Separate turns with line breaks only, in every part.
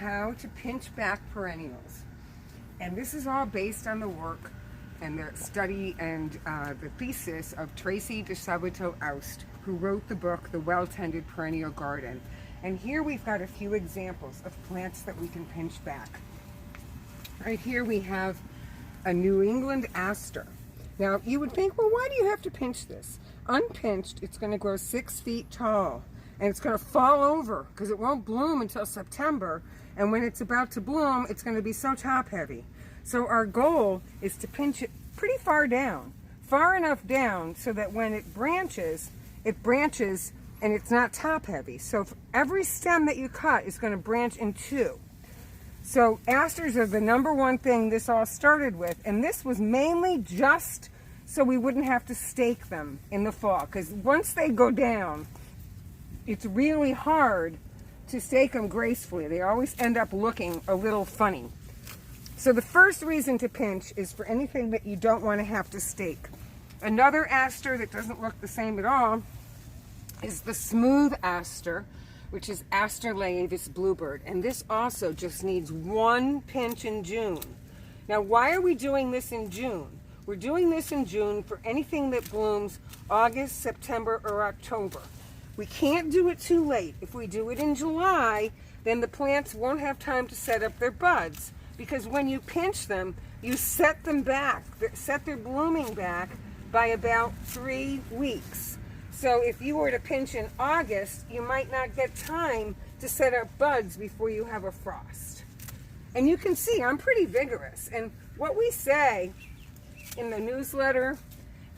how to pinch back perennials. And this is all based on the work and the study and the thesis of Tracy DeSabato-Aust, who wrote the book, The Well-Tended Perennial Garden. And here we've got a few examples of plants that we can pinch back. Right here we have a New England aster. Now you would think, well, why do you have to pinch this? Unpinched, it's going to grow 6 feet tall, and it's going to fall over because it won't bloom until September, and when it's about to bloom, it's going to be so top heavy. So our goal is to pinch it pretty far down, far enough down so that when it branches and it's not top heavy. So every stem that you cut is going to branch in 2. So asters are the #1 thing this all started with, and this was mainly just so we wouldn't have to stake them in the fall, because once they go down, it's really hard to stake them gracefully. They always end up looking a little funny. So the first reason to pinch is for anything that you don't want to have to stake. Another aster that doesn't look the same at all is the smooth aster, which is Aster laevis bluebird, and this also just needs 1 pinch in June. Now, why are we doing this in June? We're doing this in June for anything that blooms August, September, or October. We can't do it too late. If we do it in July, then the plants won't have time to set up their buds, because when you pinch them, you set them back, set their blooming back by about 3 weeks. So if you were to pinch in August, you might not get time to set up buds before you have a frost. And you can see I'm pretty vigorous. And what we say in the newsletter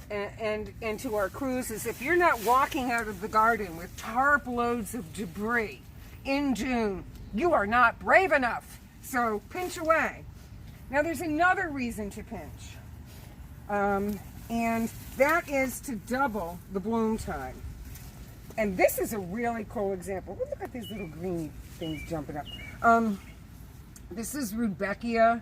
and to our crews is, if you're not walking out of the garden with tarp loads of debris in June, you are not brave enough. So pinch away. Now there's another reason to pinch. And that is to double the bloom time. And this is a really cool example. Look at these little green things jumping up. This is Rudbeckia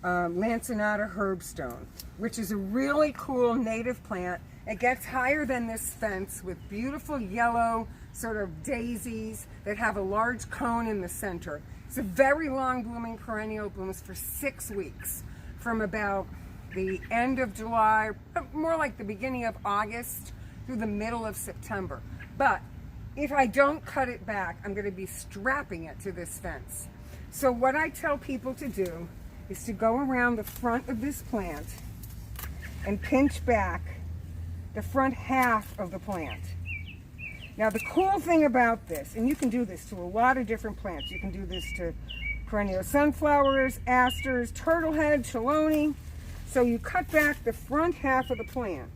lanceolata herbstone, which is a really cool native plant. It gets higher than this fence with beautiful yellow sort of daisies that have a large cone in the center. It's a very long blooming perennial, blooms for 6 weeks, from about the end of July, more like the beginning of August through the middle of September. But if I don't cut it back, I'm going to be strapping it to this fence. So what I tell people to do is to go around the front of this plant and pinch back the front half of the plant. Now the cool thing about this, and you can do this to a lot of different plants. You can do this to perennial sunflowers, asters, turtlehead, chelone. So you cut back the front half of the plant,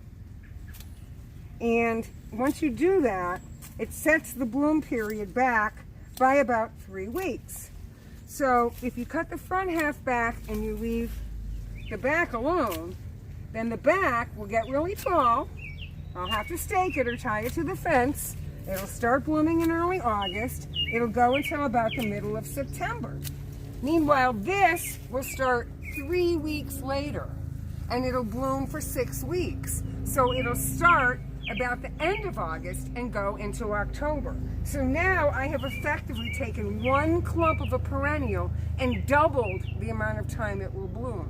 and once you do that, it sets the bloom period back by about 3 weeks. So if you cut the front half back and you leave the back alone, then the back will get really tall. I'll have to stake it or tie it to the fence. It'll start blooming in early August. It'll go until about the middle of September. Meanwhile, this will start 3 weeks later, and it'll bloom for 6 weeks. So it'll start about the end of August and go into October. So now I have effectively taken 1 clump of a perennial and doubled the amount of time it will bloom.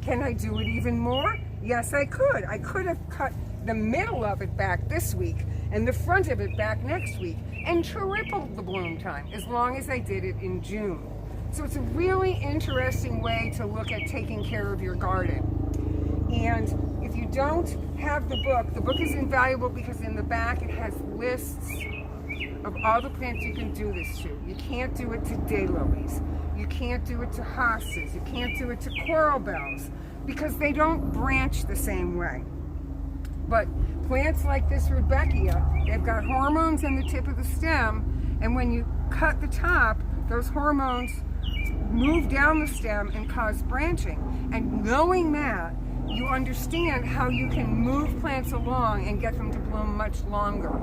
Can I do it even more? Yes, I could. I could have cut the middle of it back this week and the front of it back next week and tripled the bloom time, as long as I did it in June. So it's a really interesting way to look at taking care of your garden. And if you don't have the book is invaluable because in the back it has lists of all the plants you can do this to. You can't do it to daylilies. You can't do it to hostas. You can't do it to coral bells because they don't branch the same way. But plants like this Rudbeckia, they've got hormones in the tip of the stem, and when you cut the top, those hormones move down the stem and cause branching. And knowing that, you understand how you can move plants along and get them to bloom much longer.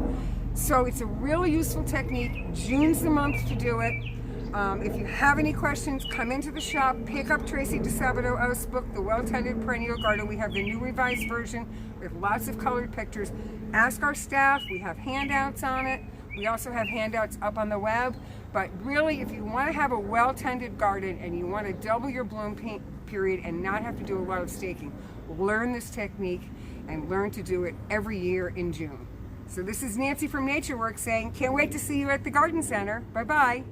So it's a really useful technique. June's the month to do it. If you have any questions, come into the shop, pick up Tracy DeSabato-Aust's book, The Well-Tended Perennial Garden. We have the new revised version with lots of colored pictures. Ask our staff, we have handouts on it. We also have handouts up on the web. But really, if you want to have a well-tended garden and you want to double your bloom period and not have to do a lot of staking, learn this technique and learn to do it every year in June. So this is Nancy from NatureWorks saying, can't wait to see you at the garden center. Bye-bye.